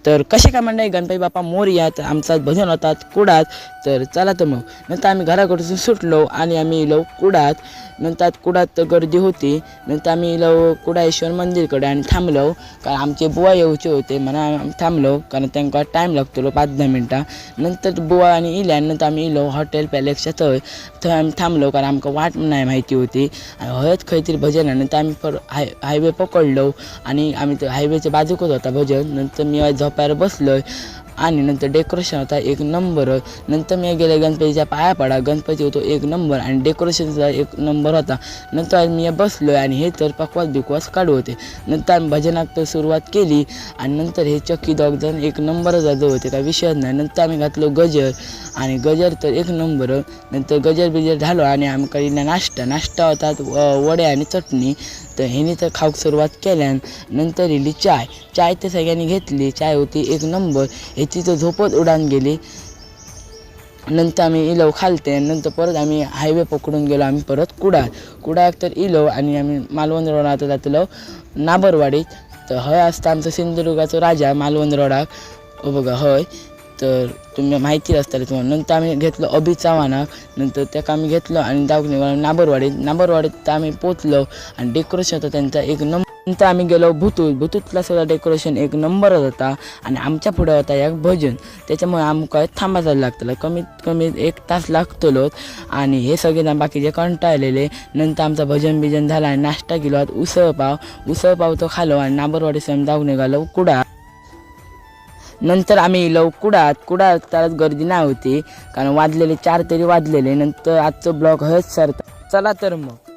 तर कसे काय मंडळी, गणपती बाप्पा मोरया. तर आमचा भजन होतात कुडात. तर चला तर मग नंतर आम्ही घराकडून सुटलो आणि आम्ही इलो कुडात. नंतर कुडात गर्दी होती. नंतर आम्ही इलो कुडाळेश्वर मंदिरकडे आणि थांबलो, कारण आमचे बुवा येऊचे होते म्हणून आम्ही थांबलो, कारण त्यांना टाईम लागतो 5-10 मिनटं. नंतर बुवा आणि इल्यानंतर आम्ही इलो हॉटेल पॅलेसच्या थंय आम्ही थांबलो, कारण आमका वाट नाही माहिती होती. हयत खंय तरी भजन आहे. नंतर आम्ही हायवे पकडलो आणि आम्ही हायवेच्या बाजूकच होता भजन. नंतर मी झोपायला बसलोय आणि नंतर डेकोरेशन होता एक नंबर. नंतर मी गेले गणपतीच्या पाया पडा. गणपती होतो एक नंबर आणि डेकोरेशनचा एक नंबर होता. नंतर मी बसलोय आणि हे तर पकवास बिकवास काढू होते. नंतर आम्ही भजनात सुरुवात केली आणि नंतर हे चक्की दोघजण एक नंबर जादू होते, काय विषयच नाही. नंतर आम्ही घातलो गजर आणि गजर तर एक नंबर. नंतर गजर बिजर झालो आणि आम्ही काही नाश्ता होता वडे आणि चटणी. तर ह्यानी तर खाऊक सुरुवात केल्यान. नंतर इली चाय तर सगळ्यांनी घेतली. चाय होती एक नंबर. ह्याची तर झोपत उडान गेली. नंतर आम्ही इलो खालते. नंतर परत आम्ही हायवे पकडून गेलो आम्ही परत कुडाळ तर इलो आणि आम्ही मालवण रोडात जातलो नाबरवाडीत. तर हय असता आमचा सिंधुदुर्गाचा राजा मालवण रोडाक बघा हय. तर तुम्ही माहिती असताले तुम्हाला. नंतर आम्ही घेतलं अभि चव्हाणाक. नंतर त्याका आम्ही घेतलं आणि दाखवून नाबरवाडीत आम्ही पोचलो आणि डेकोरेशन होतं त्यांचा एक नंबर. नंतर आम्ही गेलो भूतूतला सुद्धा डेकोरेशन एक नंबरच होता आणि आमच्या पुढे होता एक भजन. त्याच्यामुळे आमका थांबायला लागतं, कमीत कमी 1 तास लागतलो. आणि हे सगळे बाकीचे कंटाळलेले. नंतर आमचा भजन बिजन झाला आणि नाश्ता केलो उसळ पाव तो खालो आणि नाबरवाडी सम जाऊन निघालो कुडाळ. नंतर आम्ही इलो कुडाळात त्याला गर्दी नाही होती, कारण वाजलेले 4 तरी वाजलेले. नंतर आजचं ब्लॉग हयच सरता. चला तर मग.